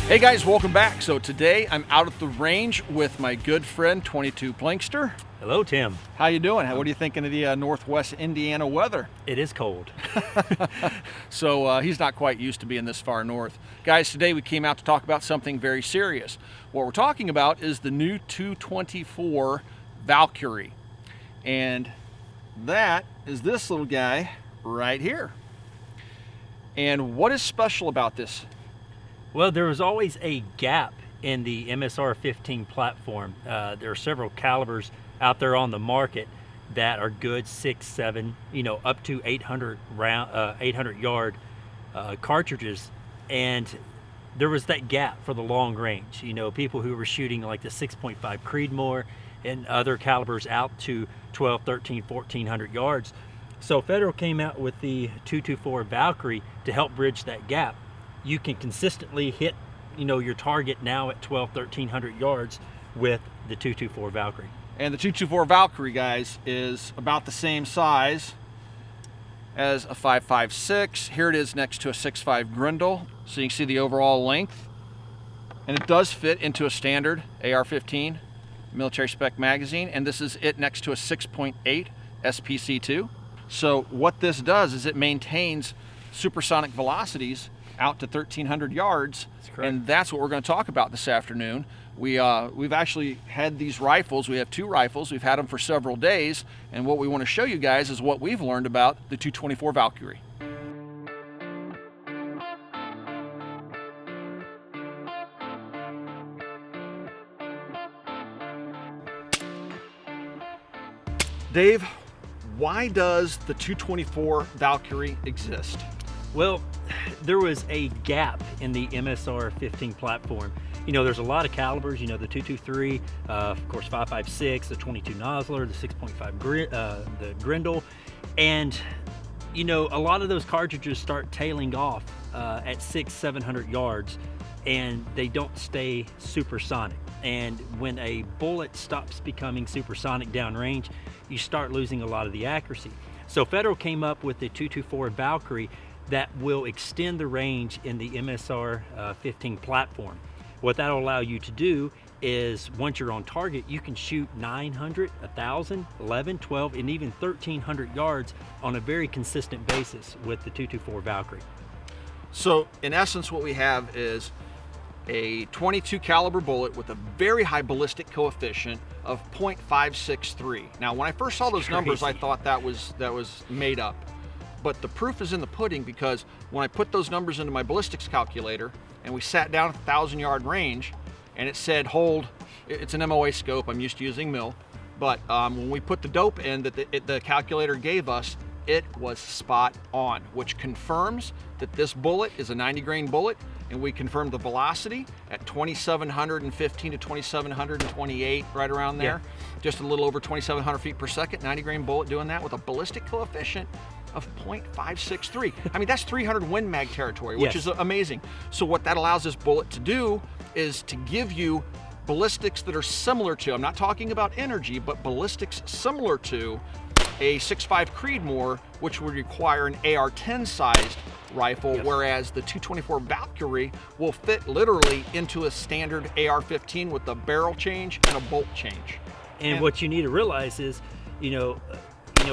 Hey guys, welcome back. So today I'm out at the range with my good friend 22 Plinkster. Hello, Tim. How you doing? What are you thinking of the Northwest Indiana weather? It is cold. So he's not quite used to being this far north. Guys, today we came out to talk about something very serious. What we're talking about is the new 224 Valkyrie. And that is this little guy right here. And what is special about this? Well, there was always a gap in the MSR 15 platform. There are several calibers out there on the market that are good 6, 7, up to 800 yard cartridges, and there was that gap for the long range. People who were shooting like the 6.5 Creedmoor and other calibers out to 12, 13, 1400 yards. So Federal came out with the 224 Valkyrie to help bridge that gap. You can consistently hit, your target now at 12, 1300 yards with the 224 Valkyrie. And the 224 Valkyrie, guys, is about the same size as a 5.56. Here it is next to a 6.5 Grendel, so you can see the overall length. And it does fit into a standard AR-15 military spec magazine, and this is it next to a 6.8 SPC2. So what this does is it maintains supersonic velocities out to 1300 yards. That's correct. And that's what we're going to talk about this afternoon. We've actually had these rifles. We have two rifles. We've had them for several days, and what we want to show you guys is what we've learned about the 224 Valkyrie. Dave, why does the 224 Valkyrie exist? Well, there was a gap in the MSR 15 platform. There's a lot of calibers, the 223, of course 5.56, the 22 Nosler, the 6.5 the Grendel, and a lot of those cartridges start tailing off at 600-700 yards, and they don't stay supersonic. And when a bullet stops becoming supersonic downrange, you start losing a lot of the accuracy. So Federal came up with the 224 Valkyrie that will extend the range in the MSR 15 platform. What that'll allow you to do is, once you're on target, you can shoot 900, 1,000, 11, 12, and even 1,300 yards on a very consistent basis with the 224 Valkyrie. So in essence, what we have is a 22 caliber bullet with a very high ballistic coefficient of 0.563. Now, when I first saw those numbers, I thought that was made up. But the proof is in the pudding, because when I put those numbers into my ballistics calculator and we sat down at the 1,000-yard range and it said hold, it's an MOA scope, I'm used to using mil, but when we put the dope in that the calculator gave us, it was spot on, which confirms that this bullet is a 90 grain bullet, and we confirmed the velocity at 2,715 to 2,728, right around there. Yeah. Just a little over 2,700 feet per second, 90 grain bullet doing that with a ballistic coefficient of 0.563. I mean, that's 300 Win Mag territory, which is amazing. So what that allows this bullet to do is to give you ballistics that are similar to, I'm not talking about energy, but ballistics similar to a 6.5 Creedmoor, which would require an AR-10 sized rifle, whereas the 224 Valkyrie will fit literally into a standard AR-15 with a barrel change and a bolt change. And what you need to realize is,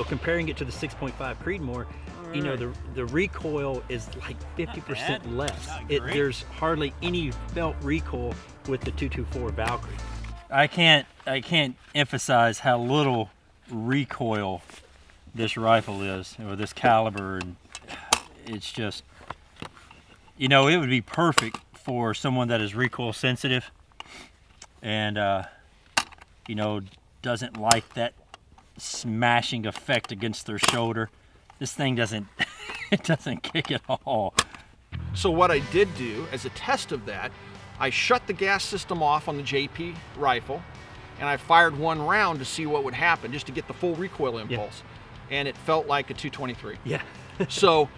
comparing it to the 6.5 Creedmoor, the recoil is like 50% less. There's hardly any felt recoil with the 224 Valkyrie. I can't emphasize how little recoil this rifle is, or this caliber, and it's just, it would be perfect for someone that is recoil sensitive and doesn't like that smashing effect against their shoulder. This thing doesn't kick at all. So what I did do as a test of that, I shut the gas system off on the JP rifle, and I fired one round to see what would happen, just to get the full recoil impulse. And it felt like a 223. Yeah. So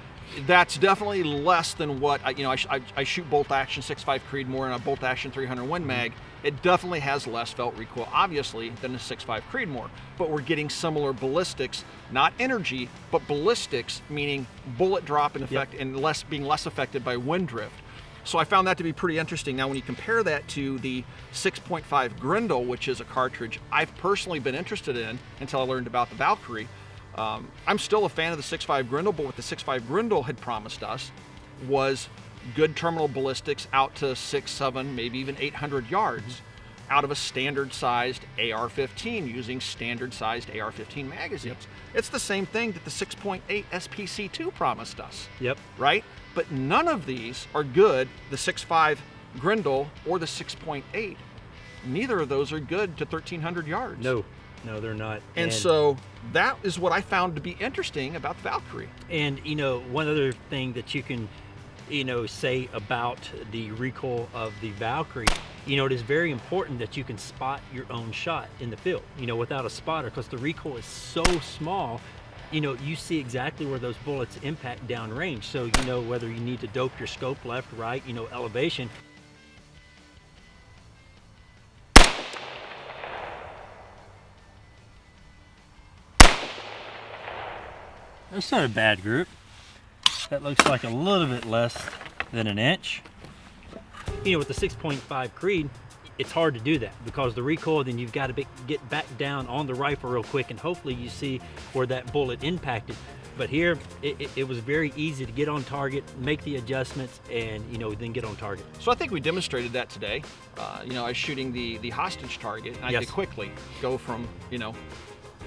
that's definitely less than what I shoot bolt action 6.5 Creedmoor and a bolt action 300 Win Mag. It definitely has less felt recoil, obviously, than a 6.5 Creedmoor, but we're getting similar ballistics, not energy, but ballistics, meaning bullet drop in effect and being less affected by wind drift. So I found that to be pretty interesting. Now, when you compare that to the 6.5 Grindle, which is a cartridge I've personally been interested in until I learned about the Valkyrie, I'm still a fan of the 6.5 Grindle, but what the 6.5 Grindle had promised us was good terminal ballistics out to 6, 7, maybe even 800 yards out of a standard-sized AR-15 using standard-sized AR-15 magazines. Yep. It's the same thing that the 6.8 SPC2 promised us. Yep. Right? But none of these are good, the 6.5 Grindle or the 6.8. Neither of those are good to 1,300 yards. No, they're not. And so that is what I found to be interesting about the Valkyrie. And, one other thing that you can, say about the recoil of the Valkyrie, it is very important that you can spot your own shot in the field, without a spotter, because the recoil is so small, you see exactly where those bullets impact downrange. So, whether you need to dope your scope left, right, elevation. That's not a bad group. That looks like a little bit less than an inch. With the 6.5 Creed, it's hard to do that because the recoil, then you've got to get back down on the rifle real quick, and hopefully you see where that bullet impacted. But here, it was very easy to get on target, make the adjustments, and then get on target. So I think we demonstrated that today. I was shooting the hostage target, and I could quickly go from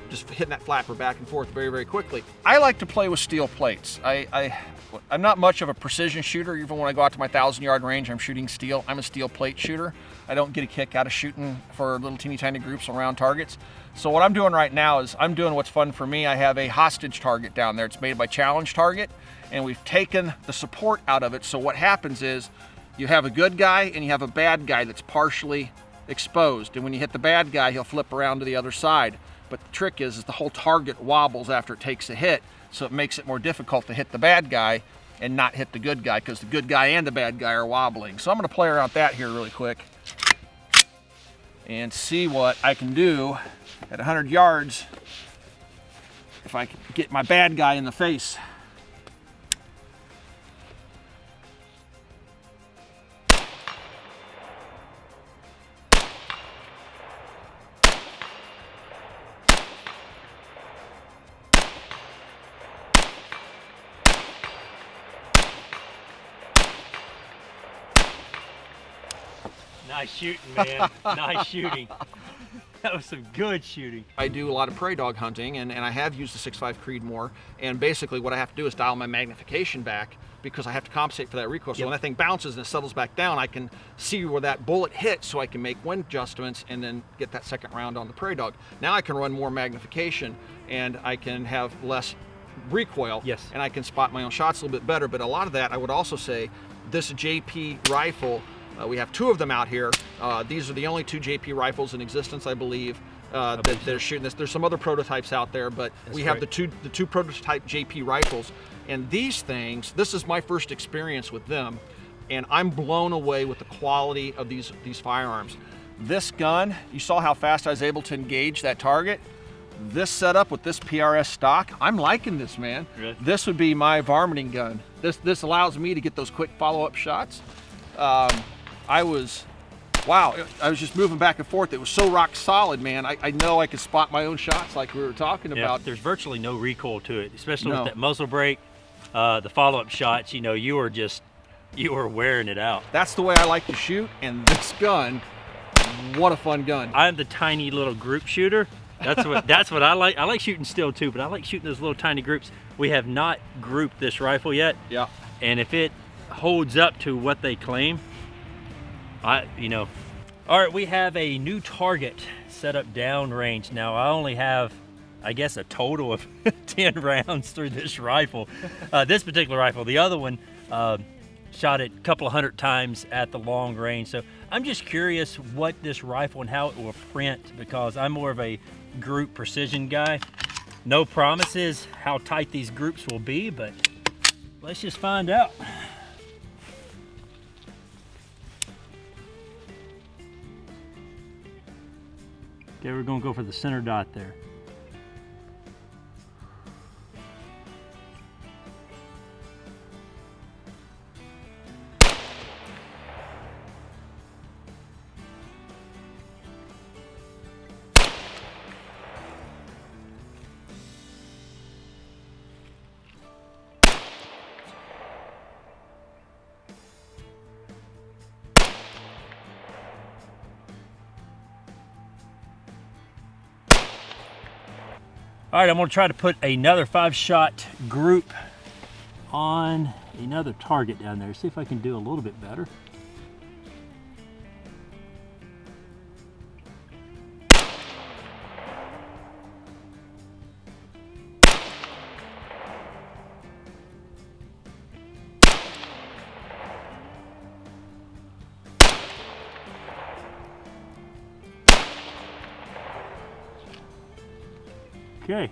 just hitting that flapper back and forth very, very quickly. I like to play with steel plates. I'm not much of a precision shooter. Even when I go out to my 1,000-yard range, I'm shooting steel. I'm a steel plate shooter. I don't get a kick out of shooting for little teeny tiny groups around targets. So what I'm doing right now is I'm doing what's fun for me. I have a hostage target down there. It's made by Challenge Target, and we've taken the support out of it. So what happens is you have a good guy and you have a bad guy that's partially exposed. And when you hit the bad guy, he'll flip around to the other side. But the trick is the whole target wobbles after it takes a hit, so it makes it more difficult to hit the bad guy and not hit the good guy, because the good guy and the bad guy are wobbling. So I'm going to play around with that here really quick and see what I can do at 100 yards if I can get my bad guy in the face. Nice shooting, man. Nice shooting. That was some good shooting. I do a lot of prairie dog hunting, and I have used the 6.5 Creed more, and basically what I have to do is dial my magnification back because I have to compensate for that recoil. So when that thing bounces and it settles back down, I can see where that bullet hit, so I can make wind adjustments and then get that second round on the prairie dog. Now I can run more magnification and I can have less recoil, and I can spot my own shots a little bit better. But a lot of that, I would also say, this JP rifle, we have 2 of them out here. These are the only 2 JP rifles in existence, I believe, that they're shooting this. There's some other prototypes out there, but we have the two prototype JP rifles. And these things, this is my first experience with them, and I'm blown away with the quality of these firearms. This gun, you saw how fast I was able to engage that target. This setup with this PRS stock, I'm liking this, man. Really? This would be my varminting gun. This allows me to get those quick follow-up shots. I was just moving back and forth. It was so rock solid, man. I know I could spot my own shots like we were talking about. There's virtually no recoil to it, especially with that muzzle brake, the follow-up shots. You were wearing it out. That's the way I like to shoot, and this gun, what a fun gun. I'm the tiny little group shooter. That's what I like. I like shooting still too, but I like shooting those little tiny groups. We have not grouped this rifle yet. Yeah. And if it holds up to what they claim, all right, we have a new target set up downrange. Now I only have, I guess, a total of 10 rounds through this rifle. This particular rifle, the other one shot it a couple of 100 times at the long range. So I'm just curious what this rifle and how it will print, because I'm more of a group precision guy. No promises how tight these groups will be, but let's just find out. Okay, we're gonna go for the center dot there. All right, I'm gonna try to put another 5-shot group on another target down there. See if I can do a little bit better. Okay.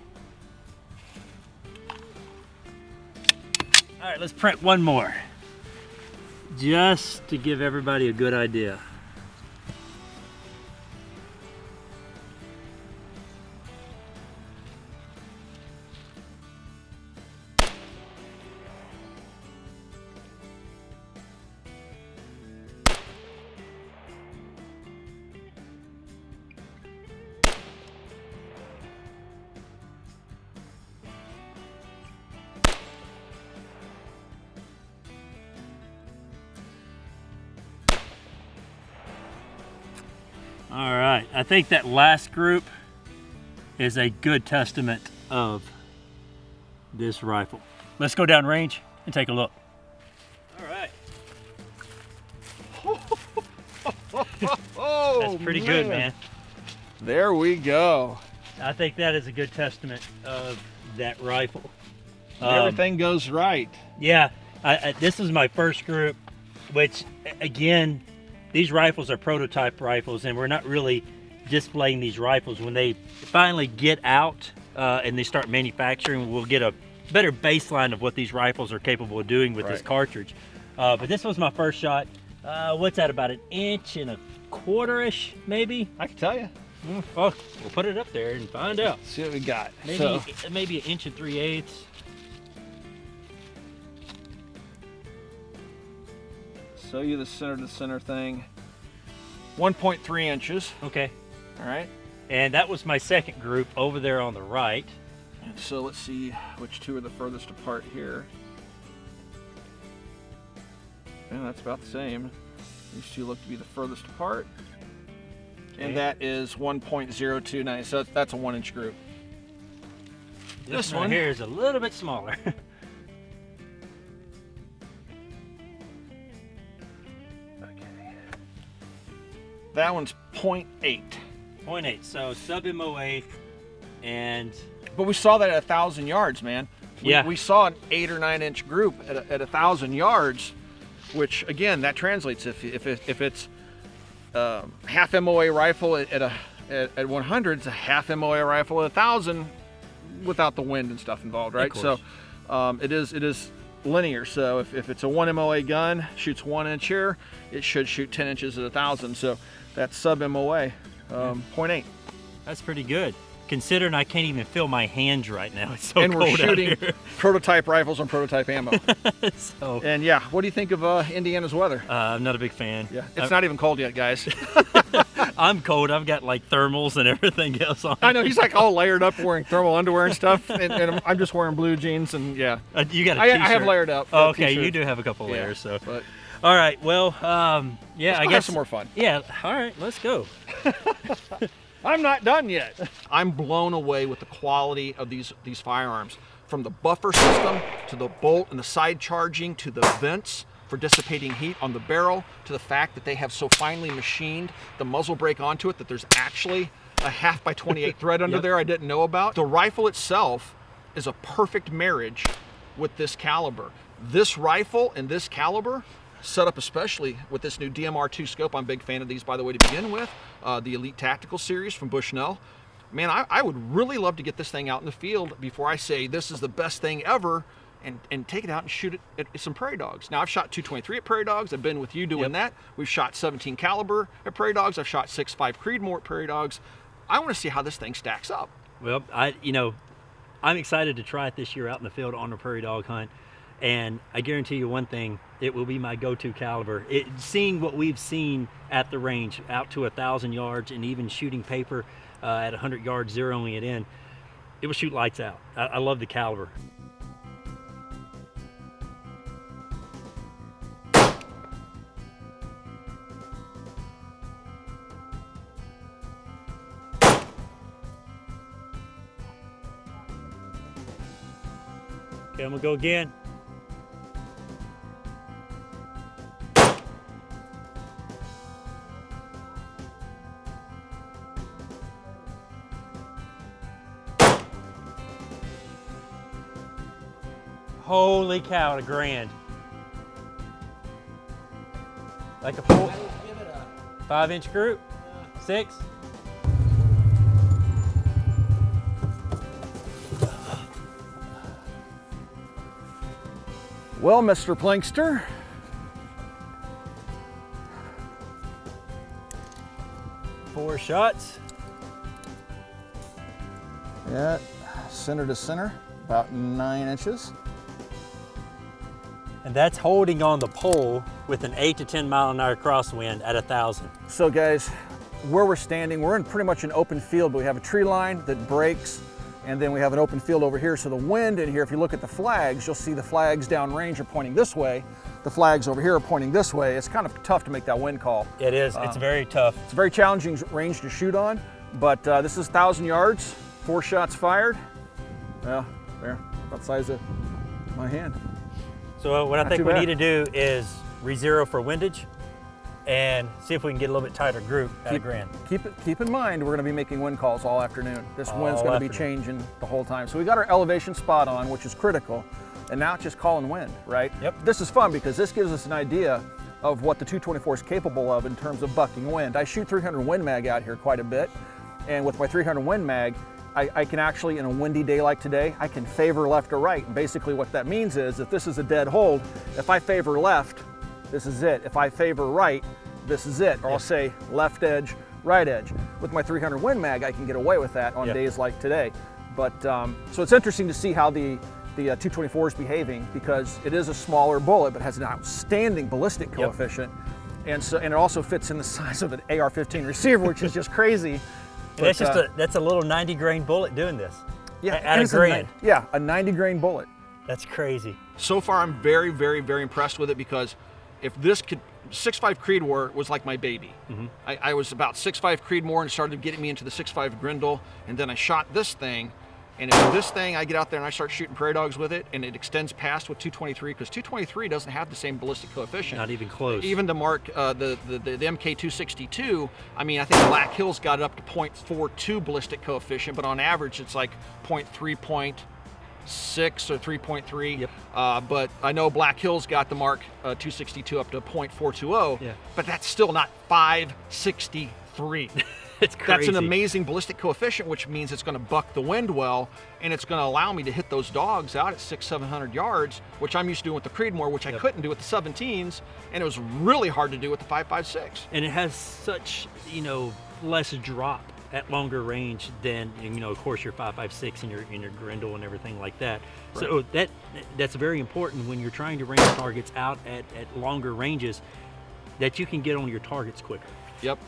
All right, let's print one more, just to give everybody a good idea. All right, I think that last group is a good testament of this rifle. Let's go down range and take a look. All right. Oh, that's pretty good, man. There we go. I think that is a good testament of that rifle. Everything goes right. Yeah, this is my first group, which again, these rifles are prototype rifles, and we're not really displaying these rifles. When they finally get out and they start manufacturing, we'll get a better baseline of what these rifles are capable of doing with this cartridge. But this was my first shot. What's that, about 1.25 inches, maybe? I can tell you. Oh, we'll put it up there and find out. See what we got. Maybe 1 3/8 inches. Show you the center to center thing. 1.3 inches. Okay. All right. And that was my second group over there on the right. And so let's see which two are the furthest apart here. And that's about the same. These two look to be the furthest apart. Okay. And that is 1.029. So that's a 1-inch group. This one here is a little bit smaller. That one's 0.8. 0.8, so sub MOA, and... But we saw that at 1,000 yards, man. We saw an 8 or 9 inch group at 1,000 yards, which again, that translates. If it's half MOA rifle at 100, it's a half MOA rifle at 1,000 without the wind and stuff involved, right? So it is linear. So if it's a 1 MOA gun, shoots 1 inch here, it should shoot 10 inches at 1,000. So that's sub MOA, 0.8. That's pretty good, considering I can't even feel my hands right now. It's so and cold we're shooting out here. prototype rifles on prototype ammo. So, and yeah, what do you think of Indiana's weather? I'm not a big fan. Yeah, it's not even cold yet, guys. I'm cold. I've got like thermals and everything else on. I know, he's like all layered up wearing thermal underwear and stuff, and I'm just wearing blue jeans and yeah. You got a t-shirt. I have layered up. Oh, okay, you do have a couple layers. So. But, all right, well, yeah, I guess have some more fun. Yeah, all right, let's go. I'm not done yet. I'm blown away with the quality of these firearms. From the buffer system, to the bolt and the side charging, to the vents for dissipating heat on the barrel, to the fact that they have so finely machined the muzzle brake onto it that there's actually a 1/2x28 thread under there I didn't know about. The rifle itself is a perfect marriage with this caliber. This rifle and this caliber, set up especially with this new DMR2 scope. I'm a big fan of these, by the way, to begin with. The Elite Tactical series from Bushnell. Man, I would really love to get this thing out in the field before I say this is the best thing ever, and take it out and shoot it at some prairie dogs. Now, I've shot .223 at prairie dogs. I've been with you doing that. We've shot 17 caliber at prairie dogs. I've shot 6.5 Creedmoor at prairie dogs. I want to see how this thing stacks up. Well, I'm excited to try it this year out in the field on a prairie dog hunt. And I guarantee you one thing, it will be my go-to caliber. Seeing what we've seen at the range, out to 1,000 yards, and even shooting paper at 100 yards, zeroing it in, it will shoot lights out. I love the caliber. Okay, I'm gonna go again. Holy cow, a grand. Like a full I would give it a 5-inch group? 6? Well, Mr. Plinkster, Four shots. yeah, center to center, about 9 inches. And that's holding on the pole with an 8 to 10 mile an hour crosswind at 1,000. So guys, where we're standing, we're in pretty much an open field, but we have a tree line that breaks, and then we have an open field over here. So the wind in here, if you look at the flags, you'll see the flags downrange are pointing this way. The flags over here are pointing this way. It's kind of tough to make that wind call. It is, it's very tough. It's a very challenging range to shoot on, but this is 1,000 yards, 4 shots fired. Well, there, about the size of my hand. So what I Not think too we bad. need to do is re-zero for windage and see if we can get a little bit tighter group at a grand. Keep in mind, we're going to be making wind calls all afternoon. This wind's All going to be afternoon. changing the whole time. So we got our elevation spot on, which is critical, and now it's just calling wind, right? Yep. This is fun because this gives us an idea of what the 224 is capable of in terms of bucking wind. I shoot 300 Win Mag out here quite a bit, and with my 300 Win Mag, I can actually, in a windy day like today, I can favor left or right. And basically what that means is if this is a dead hold, if I favor left, this is it. If I favor right, this is it. Or I'll say left edge, right edge. With my 300 Win Mag, I can get away with that on Yeah. days like today. But so it's interesting to see how the 224 is behaving because it is a smaller bullet, but has an outstanding ballistic coefficient. And so, and it also fits in the size of an AR-15 receiver, which is just crazy. And that's just that's a little 90 grain bullet doing this. Yeah, At and a it's grand. a 90 grain bullet. That's crazy. So far, I'm very, very, very impressed with it because if this could, 6.5 Creedmoor was like my baby. I was about 6.5 Creedmoor and it started getting me into the 6.5 Grindle, and then I shot this thing. And if this thing, I get out there and I start shooting prairie dogs with it, and it extends past with 223, because 223 doesn't have the same ballistic coefficient. Not even close. Even to mark the MK262, I mean, I think Black Hills got it up to 0.42 ballistic coefficient, but on average it's like 0.3, 0.6 or 3.3. Yep. But I know Black Hills got the mark 262 up to 0.420, Yeah. but that's still not 563. It's crazy. That's an amazing ballistic coefficient, which means it's going to buck the wind well, and it's going to allow me to hit those dogs out at 600-700 yards, which I'm used to doing with the Creedmoor, which I couldn't do with the 17s, and it was really hard to do with the 5.56. And it has such, less drop at longer range than, of course, your 5.56 and your Grindle and everything like that. So that's very important when you're trying to range targets out at longer ranges, that you can get on your targets quicker. Yep.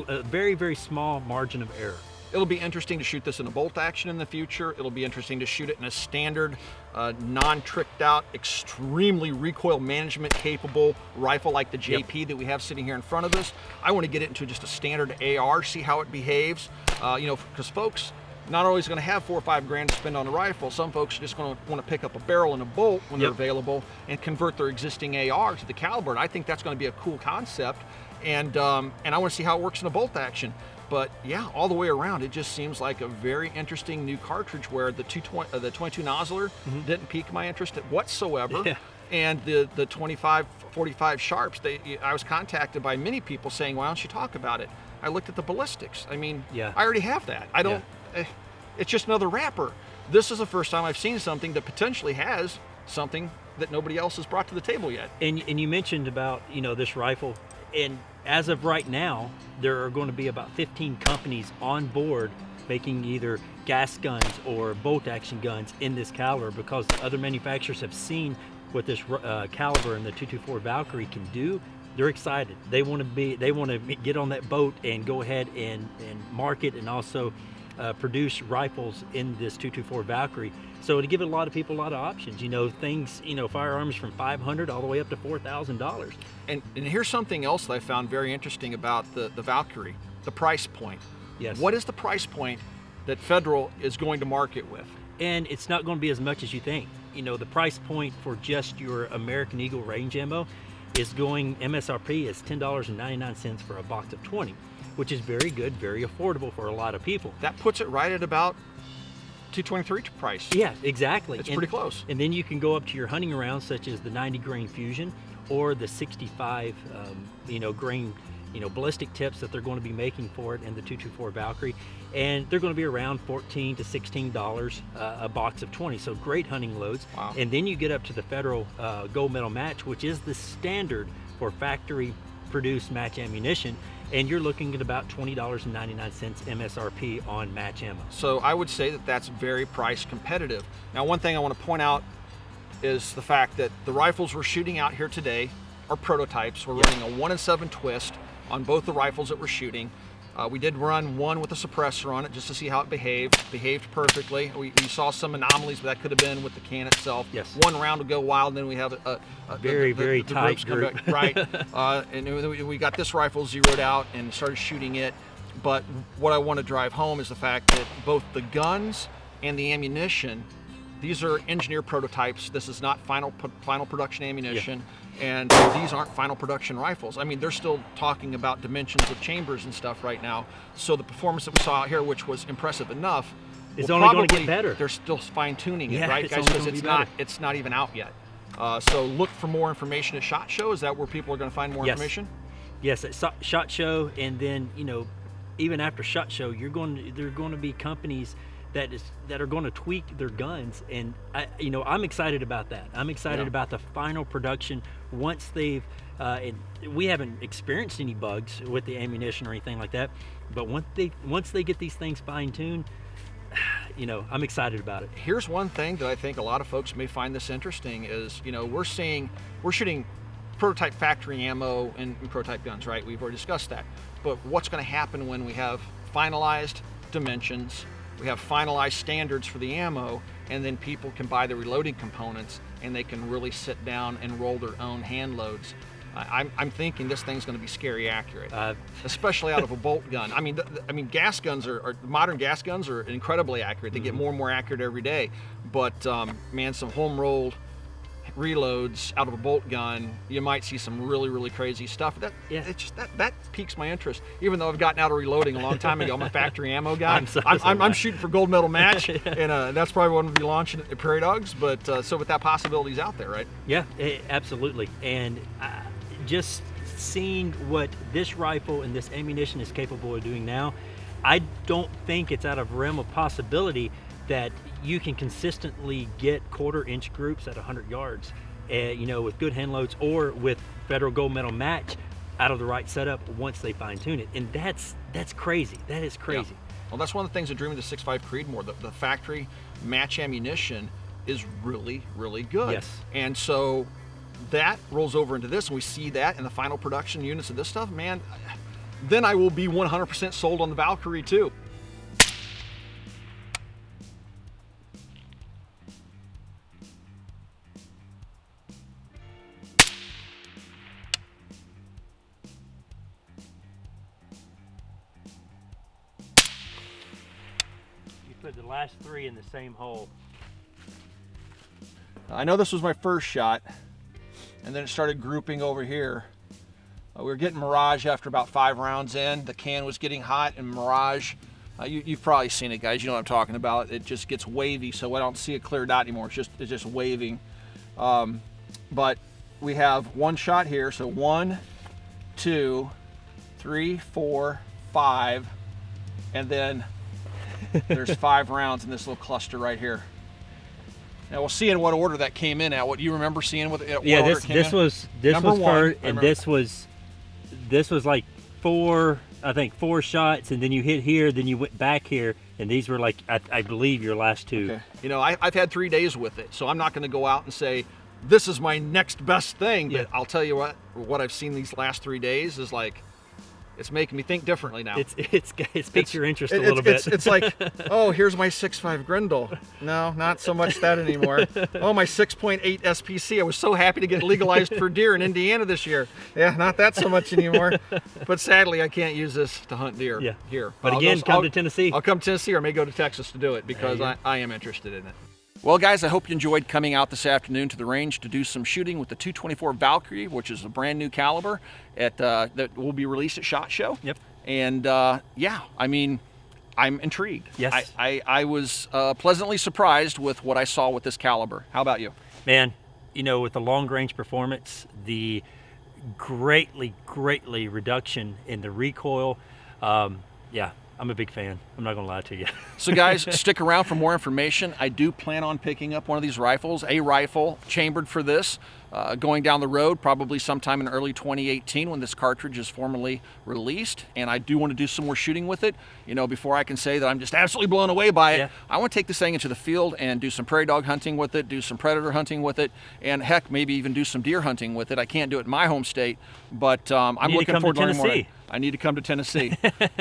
A very, very small margin of error. It'll be interesting to shoot this in a bolt action in the future. It'll be interesting to shoot it in a standard, non-tricked out, extremely recoil management capable rifle like the JP that we have sitting here in front of us. I want to get it into just a standard AR, see how it behaves. Because folks not always going to have $4 or $5 grand to spend on a rifle. Some folks are just going to want to pick up a barrel and a bolt when they're available and convert their existing AR to the caliber. And I think that's going to be a cool concept. And I want to see how it works in a bolt action. But yeah, all the way around, it just seems like a very interesting new cartridge where the 22 Nosler didn't pique my interest whatsoever. Yeah. And the 25-45 Sharps, I was contacted by many people saying, why don't you talk about it? I looked at the ballistics. I mean, I already have that. I don't, it's just another wrapper. This is the first time I've seen something that potentially has something that nobody else has brought to the table yet. And you mentioned about, this rifle, and as of right now, there are going to be about 15 companies on board making either gas guns or bolt action guns in this caliber, because other manufacturers have seen what this caliber and the 224 Valkyrie can do. They're excited. They want to get on that boat and go ahead and market and also produce rifles in this 224 Valkyrie. So to give a lot of people a lot of options, things, firearms from $500 all the way up to $4,000. And here's something else that I found very interesting about the Valkyrie, the price point. Yes. What is the price point that Federal is going to market with? And it's not going to be as much as you think. the price point for just your American Eagle range ammo is going, MSRP is $10.99 for a box of 20, which is very good, very affordable for a lot of people. That puts it right at about 223 price. Yeah, exactly. It's pretty close. And then you can go up to your hunting rounds, such as the 90 grain Fusion or the 65 grain ballistic tips that they're going to be making for it, and the 224 Valkyrie, and they're going to be around $14 to $16 a box of 20. So great hunting loads. Wow. And then you get up to the Federal Gold Medal Match, which is the standard for factory produced match ammunition, and you're looking at about $20.99 MSRP on match ammo. So I would say that that's very price competitive. Now, one thing I want to point out is the fact that the rifles we're shooting out here today are prototypes. We're running a 1-in-7 twist on both the rifles that we're shooting. We did run one with a suppressor on it just to see how it behaved. Behaved perfectly. We saw some anomalies, but that could have been with the can itself. Yes. One round will go wild, and then we have a very tight group. Back, right. And then we got this rifle zeroed out and started shooting it. But what I want to drive home is the fact that both the guns and the ammunition, these are engineered prototypes. This is not final production ammunition. Yeah. And these aren't final production rifles. I mean, they're still talking about dimensions of chambers and stuff right now. So the performance that we saw out here, which was impressive enough, it's only going to get better. They're still fine-tuning it, Yeah, right, guys? only Because gonna be it's not even out yet. So look for more information at SHOT Show. Is that where people are going to find more information? Yes, at SHOT Show, and then even after SHOT Show, there are going to be companies that are going to tweak their guns, and I'm excited about that. I'm excited about the final production once they've and we haven't experienced any bugs with the ammunition or anything like that, but once they get these things fine-tuned, I'm excited about it. Here's one thing that I think a lot of folks may find this interesting is, we're shooting prototype factory ammo and prototype guns, right? We've already discussed that. But what's going to happen when we have finalized dimensions, we have finalized standards for the ammo, and then people can buy the reloading components and they can really sit down and roll their own hand loads? I'm thinking this thing's going to be scary accurate, especially out of a bolt gun. I mean, gas guns modern gas guns are incredibly accurate. They get more and more accurate every day. But man, some home rolled reloads out of a bolt gun, you might see some really, really crazy stuff. That piques my interest. Even though I've gotten out of reloading a long time ago, I'm a factory ammo guy. I'm shooting for gold medal match, and that's probably what we'll be launching at Prairie Dogs. But so with that possibility's out there, right? Yeah, absolutely. And just seeing what this rifle and this ammunition is capable of doing now, I don't think it's out of realm of possibility that you can consistently get 1/4 inch groups at 100 yards, with good hand loads or with Federal Gold Medal match out of the right setup once they fine tune it. And that's crazy. That is crazy. Yeah. Well, that's one of the things that drew me to 6.5 Creedmoor. The factory match ammunition is really, really good. Yes. And so that rolls over into this, and we see that in the final production units of this stuff, man, then I will be 100% sold on the Valkyrie too. You put the last 3 in the same hole. I know this was my first shot, and then it started grouping over here. We were getting Mirage after about 5 rounds in. The can was getting hot, and Mirage, you've probably seen it, guys. You know what I'm talking about. It just gets wavy, so I don't see a clear dot anymore. It's just waving. But we have one shot here, so 1, 2, 3, 4, 5, and then there's 5 rounds in this little cluster right here. Now we'll see in what order that came in at. What do you remember seeing? What order it came in? was Number one, first, and this was like 4 shots, and then you hit here, then you went back here, and these were like I believe your last 2. Okay. I've had 3 days with it, so I'm not going to go out and say this is my next best thing. But I'll tell you what I've seen these last 3 days is like, it's making me think differently now. It's piqued your interest a little bit. It's like, oh, here's my 6.5 Grendel. No, not so much that anymore. Oh, my 6.8 SPC. I was so happy to get legalized for deer in Indiana this year. Yeah, not that so much anymore. But sadly, I can't use this to hunt deer here. But again, come to Tennessee. I'll come to Tennessee, or may go to Texas to do it because I am interested in it. Well, guys, I hope you enjoyed coming out this afternoon to the range to do some shooting with the 224 Valkyrie, which is a brand new caliber that will be released at SHOT Show. Yep. And yeah, I mean, I'm intrigued. Yes. I was pleasantly surprised with what I saw with this caliber. How about you? Man, you know, with the long range performance, the greatly reduction in the recoil, yeah, I'm a big fan. I'm not gonna lie to you. So guys, stick around for more information. I do plan on picking up one of these rifles, a rifle chambered for this, going down the road, probably sometime in early 2018 when this cartridge is formally released. And I do want to do some more shooting with it. You know, before I can say that I'm just absolutely blown away by it, Yeah. I want to take this thing into the field and do some prairie dog hunting with it, do some predator hunting with it, and heck, maybe even do some deer hunting with it. I can't do it in my home state, but I'm looking forward to learning more. I need to come to Tennessee.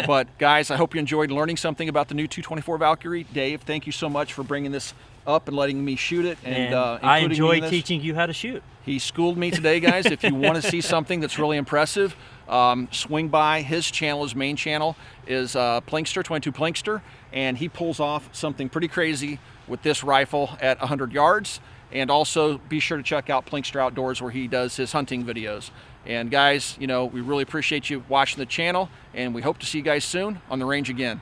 But guys, I hope you enjoyed learning something about the new 224 Valkyrie. Dave, thank you so much for bringing this up and letting me shoot it. And I enjoy teaching you how to shoot. He schooled me today, guys. If you want to see something that's really impressive, swing by his channel. His main channel is Plinkster, 22 Plinkster, and he pulls off something pretty crazy with this rifle at 100 yards. And also be sure to check out Plinkster Outdoors where he does his hunting videos. And guys, you know, we really appreciate you watching the channel, and we hope to see you guys soon on the range again.